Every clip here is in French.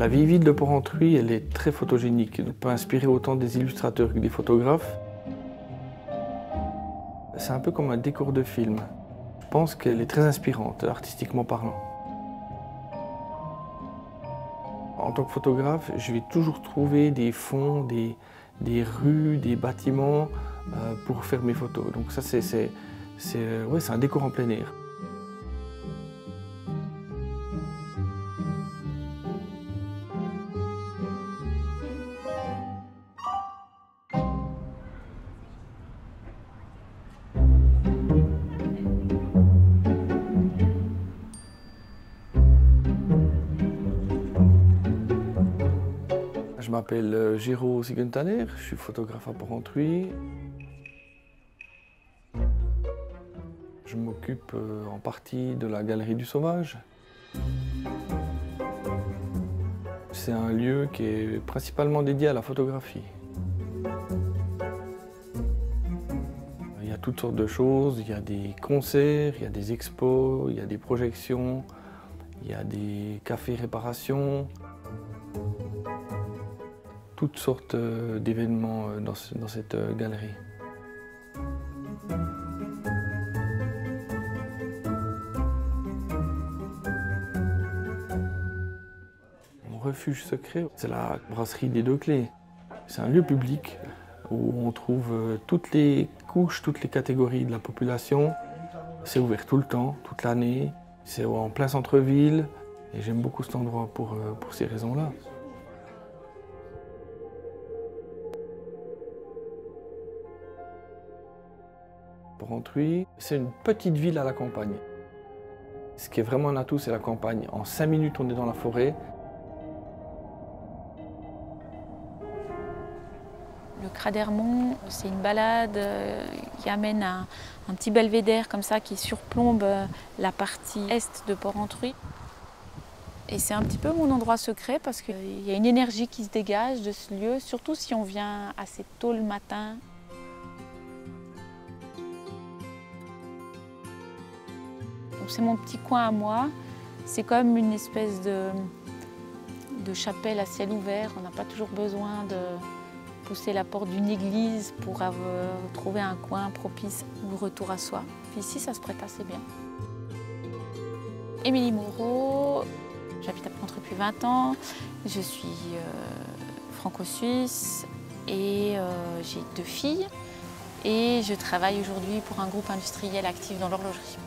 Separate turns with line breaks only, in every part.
La vieille ville de Porrentruy, elle est très photogénique. Elle peut inspirer autant des illustrateurs que des photographes. C'est un peu comme un décor de film. Je pense qu'elle est très inspirante, artistiquement parlant. En tant que photographe, je vais toujours trouver des fonds, des rues, des bâtiments pour faire mes photos. Donc ça, c'est un décor en plein air. Je m'appelle Géraud Sigenthaler, je suis photographe à Porrentruy. Je m'occupe en partie de la Galerie du Sauvage. C'est un lieu qui est principalement dédié à la photographie. Il y a toutes sortes de choses, il y a des concerts, il y a des expos, il y a des projections, il y a des cafés réparations. Toutes sortes d'événements dans cette galerie. Mon refuge secret, c'est la brasserie des Deux Clés. C'est un lieu public où on trouve toutes les couches, toutes les catégories de la population. C'est ouvert tout le temps, toute l'année. C'est en plein centre-ville et j'aime beaucoup cet endroit pour ces raisons-là. Porrentruy, c'est une petite ville à la campagne. Ce qui est vraiment un atout, c'est la campagne. En 5 minutes, on est dans la forêt.
Le Cradermont, c'est une balade qui amène à un petit belvédère comme ça qui surplombe la partie est de Porrentruy. Et c'est un petit peu mon endroit secret parce qu'il y a une énergie qui se dégage de ce lieu, surtout si on vient assez tôt le matin. C'est mon petit coin à moi, c'est comme une espèce de chapelle à ciel ouvert. On n'a pas toujours besoin de pousser la porte d'une église pour trouver un coin propice ou retour à soi. Puis ici, ça se prête assez bien. Émilie Moreau, j'habite à Porrentruy depuis 20 ans. Je suis franco-suisse et j'ai 2 filles. Et je travaille aujourd'hui pour un groupe industriel actif dans l'horlogerie.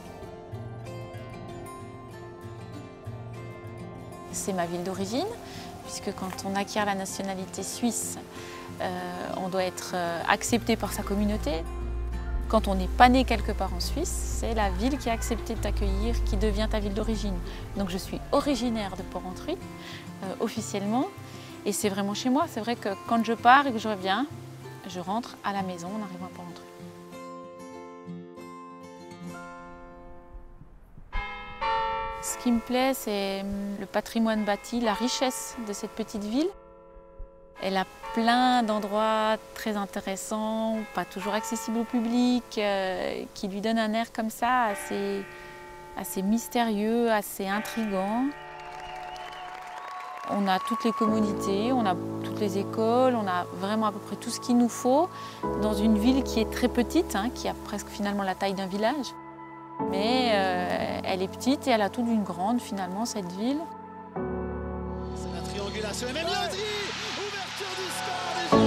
C'est ma ville d'origine, puisque quand on acquiert la nationalité suisse, on doit être accepté par sa communauté. Quand on n'est pas né quelque part en Suisse, c'est la ville qui a accepté de t'accueillir qui devient ta ville d'origine. Donc je suis originaire de Porrentruy, officiellement, et c'est vraiment chez moi. C'est vrai que quand je pars et que je reviens, je rentre à la maison en arrivant à Porrentruy. Ce qui me plaît, c'est le patrimoine bâti, la richesse de cette petite ville. Elle a plein d'endroits très intéressants, pas toujours accessibles au public, qui lui donnent un air comme ça assez mystérieux, assez intrigant. On a toutes les commodités, on a toutes les écoles, on a vraiment à peu près tout ce qu'il nous faut dans une ville qui est très petite, qui a presque finalement la taille d'un village. Mais elle est petite et elle a tout d'une grande finalement cette ville.
C'est la triangulation et même Landry, ouverture du score.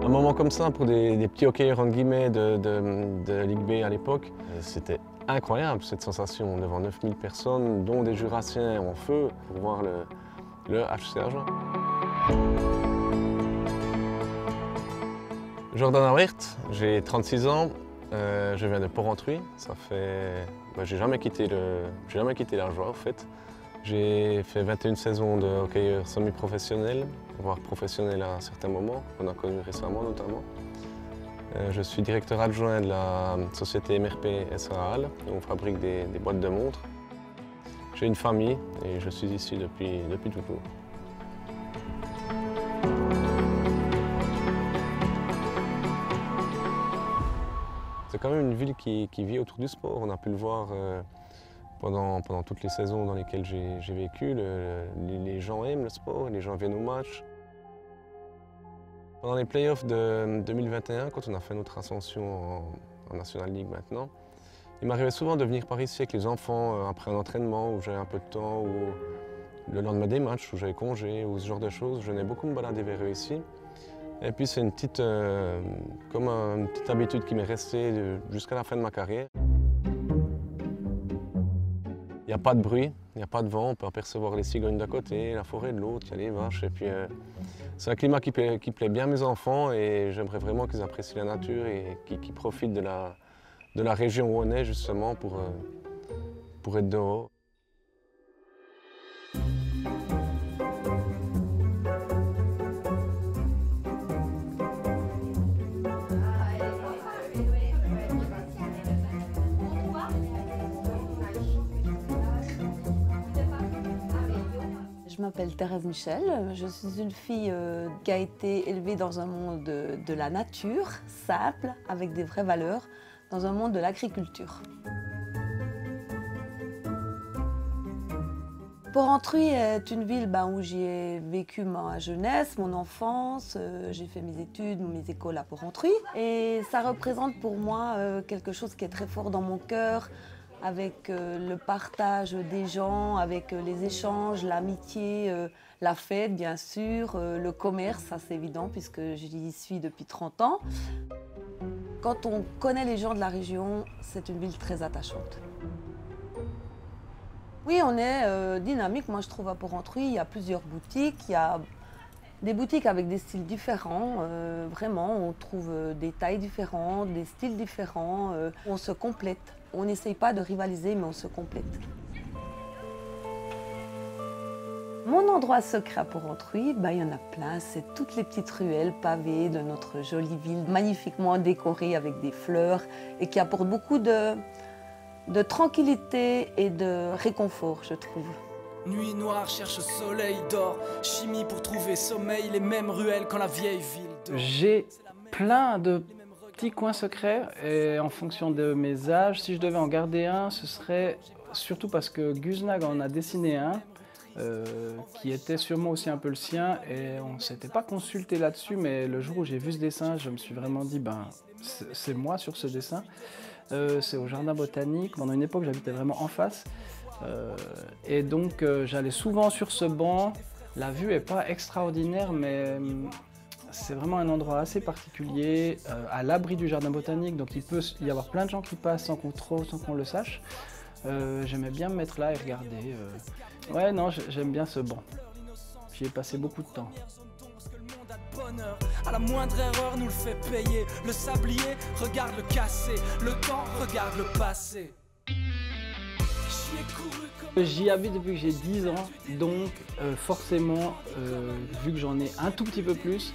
Un moment comme ça pour des petits hockeyeurs entre guillemets de Ligue B à l'époque, c'était incroyable cette sensation devant 9000 personnes, dont des Jurassiens en feu pour voir le HC Agen. Jordan Awert, j'ai 36 ans, je viens de Porrentruy. Ça fait, j'ai jamais quitté la joie en fait. J'ai fait 21 saisons de hockeyeur semi-professionnel, voire professionnel à certains moments, qu'on a connu récemment notamment. Je suis directeur adjoint de la société MRP SAAL, où on fabrique des boîtes de montres. J'ai une famille et je suis ici depuis toujours. C'est quand même une ville qui vit autour du sport. On a pu le voir pendant toutes les saisons dans lesquelles j'ai vécu. Les gens aiment le sport, les gens viennent au match. Pendant les playoffs de 2021, quand on a fait notre ascension en National League maintenant, il m'arrivait souvent de venir par ici avec les enfants après un entraînement où j'avais un peu de temps, ou le lendemain des matchs où j'avais congé, ou ce genre de choses. Je venais beaucoup me balader vers eux ici. Et puis c'est une petite habitude qui m'est restée jusqu'à la fin de ma carrière. Il n'y a pas de bruit, il n'y a pas de vent, on peut apercevoir les cigognes d'un côté, la forêt de l'autre, il y a les vaches. Et puis c'est un climat qui plaît bien à mes enfants et j'aimerais vraiment qu'ils apprécient la nature et qu'ils profitent de la région où on est justement pour être dehors.
Je m'appelle Thérèse Michel, je suis une fille qui a été élevée dans un monde de la nature, simple, avec des vraies valeurs, dans un monde de l'agriculture. Porrentruy est une ville où j'ai vécu ma jeunesse, mon enfance, j'ai fait mes études, mes écoles à Porrentruy. Et ça représente pour moi quelque chose qui est très fort dans mon cœur, avec le partage des gens, avec les échanges, l'amitié, la fête bien sûr, le commerce, ça c'est évident puisque j'y suis depuis 30 ans. Quand on connaît les gens de la région, c'est une ville très attachante. Oui, on est dynamique, moi je trouve à Porrentruy, il y a plusieurs boutiques, il y a des boutiques avec des styles différents, vraiment on trouve des tailles différentes, des styles différents, on se complète. On n'essaye pas de rivaliser, mais on se complète. Mon endroit secret à Porrentruy, il y en a plein. C'est toutes les petites ruelles pavées de notre jolie ville, magnifiquement décorée avec des fleurs et qui apporte beaucoup de tranquillité et de réconfort, je trouve.
Nuit noire, cherche soleil, dort. Chimie pour trouver sommeil, les mêmes ruelles quand la vieille ville dort.
J'ai plein de petits coins secrets et en fonction de mes âges, si je devais en garder un, ce serait surtout parce que Guznag en a dessiné un qui était sûrement aussi un peu le sien et on ne s'était pas consulté là-dessus, mais le jour où j'ai vu ce dessin, je me suis vraiment dit c'est moi sur ce dessin. C'est au jardin botanique, pendant une époque j'habitais vraiment en face et donc j'allais souvent sur ce banc. La vue n'est pas extraordinaire mais c'est vraiment un endroit assez particulier, à l'abri du jardin botanique, donc il peut y avoir plein de gens qui passent sans qu'on le sache. J'aimais bien me mettre là et regarder. Ouais, non, j'aime bien ce banc. J'y ai passé beaucoup de temps.
À la moindre erreur nous le fait payer. Le sablier, regarde le casser. Le temps, regarde le passé.
J'y habite depuis que j'ai 10 ans, donc forcément, vu que j'en ai un tout petit peu plus,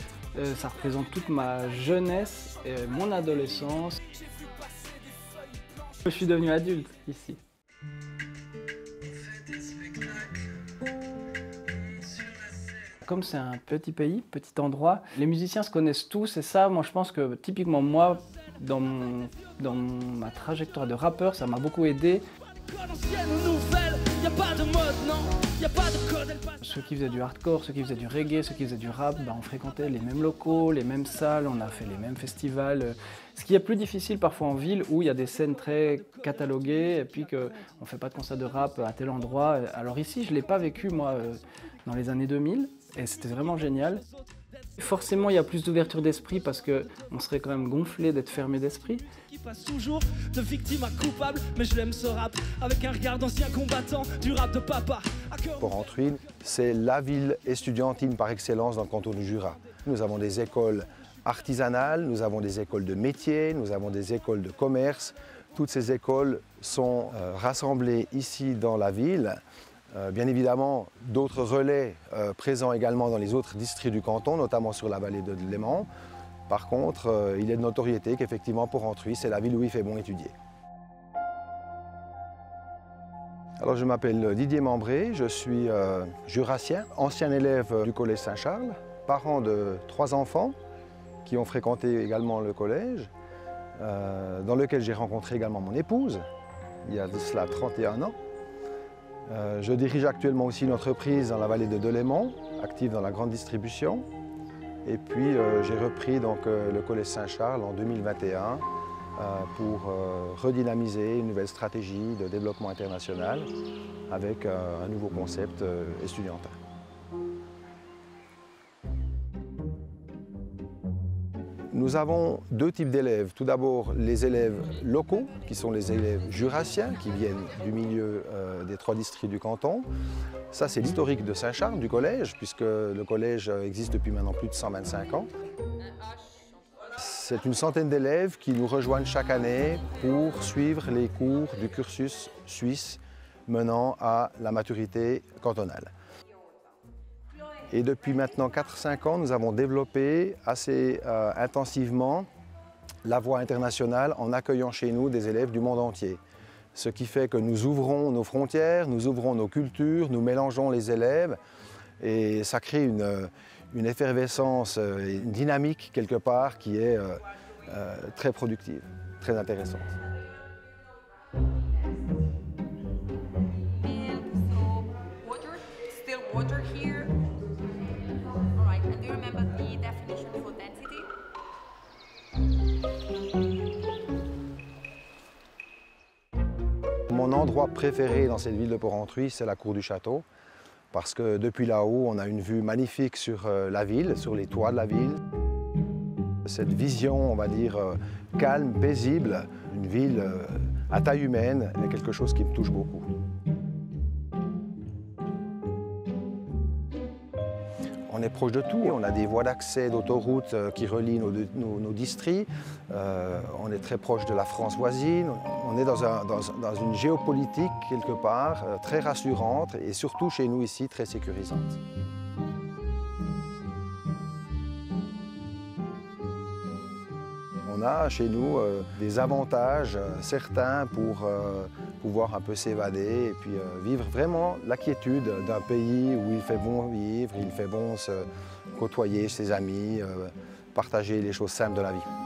ça représente toute ma jeunesse et mon adolescence. Je suis devenu adulte ici. Comme c'est un petit pays, petit endroit, les musiciens se connaissent tous et ça, moi je pense que typiquement moi, dans ma trajectoire de rappeur, ça m'a beaucoup aidé. Ceux qui faisaient du hardcore, ceux qui faisaient du reggae, ceux qui faisaient du rap, on fréquentait les mêmes locaux, les mêmes salles, on a fait les mêmes festivals. Ce qui est plus difficile parfois en ville où il y a des scènes très cataloguées et puis qu'on ne fait pas de concert de rap à tel endroit. Alors ici, je ne l'ai pas vécu moi dans les années 2000 et c'était vraiment génial. Forcément, il y a plus d'ouverture d'esprit parce qu'on serait quand même gonflé d'être fermé d'esprit.
Qui passe toujours de victime à coupable, mais je l'aime ce rap avec un regard d'ancien combattant du rap de papa.
Porrentruy, c'est la ville estudiantine par excellence dans le canton du Jura. Nous avons des écoles artisanales, nous avons des écoles de métiers, nous avons des écoles de commerce. Toutes ces écoles sont rassemblées ici dans la ville. Bien évidemment, d'autres relais présents également dans les autres districts du canton, notamment sur la vallée de Léman. Par contre, il est de notoriété qu'effectivement, Porrentruy, c'est la ville où il fait bon étudier. Alors, je m'appelle Didier Membré, je suis jurassien, ancien élève du collège Saint-Charles, parent de 3 enfants qui ont fréquenté également le collège, dans lequel j'ai rencontré également mon épouse, il y a de cela 31 ans. Je dirige actuellement aussi une entreprise dans la vallée de Delémont, active dans la grande distribution. Et puis j'ai repris donc, le Collège Saint-Charles en 2021 pour redynamiser une nouvelle stratégie de développement international avec un nouveau concept estudiantin. Nous avons deux types d'élèves. Tout d'abord, les élèves locaux, qui sont les élèves jurassiens, qui viennent du milieu des 3 districts du canton. Ça, c'est l'historique de Saint-Charles, du collège, puisque le collège existe depuis maintenant plus de 125 ans. C'est une centaine d'élèves qui nous rejoignent chaque année pour suivre les cours du cursus suisse menant à la maturité cantonale. Et depuis maintenant 4-5 ans, nous avons développé assez intensivement la voie internationale en accueillant chez nous des élèves du monde entier. Ce qui fait que nous ouvrons nos frontières, nous ouvrons nos cultures, nous mélangeons les élèves et ça crée une effervescence, une dynamique quelque part qui est très productive, très intéressante. Mon endroit préféré dans cette ville de Porrentruy, c'est la cour du château, parce que depuis là-haut, on a une vue magnifique sur la ville, sur les toits de la ville. Cette vision, on va dire, calme, paisible, une ville à taille humaine, est quelque chose qui me touche beaucoup. On est proche de tout, on a des voies d'accès d'autoroute qui relient nos districts, on est très proche de la France voisine, on est dans une géopolitique quelque part très rassurante et surtout chez nous ici très sécurisante. On a chez nous des avantages certains pour pouvoir un peu s'évader et puis vivre vraiment la quiétude d'un pays où il fait bon vivre, il fait bon se côtoyer ses amis, partager les choses simples de la vie.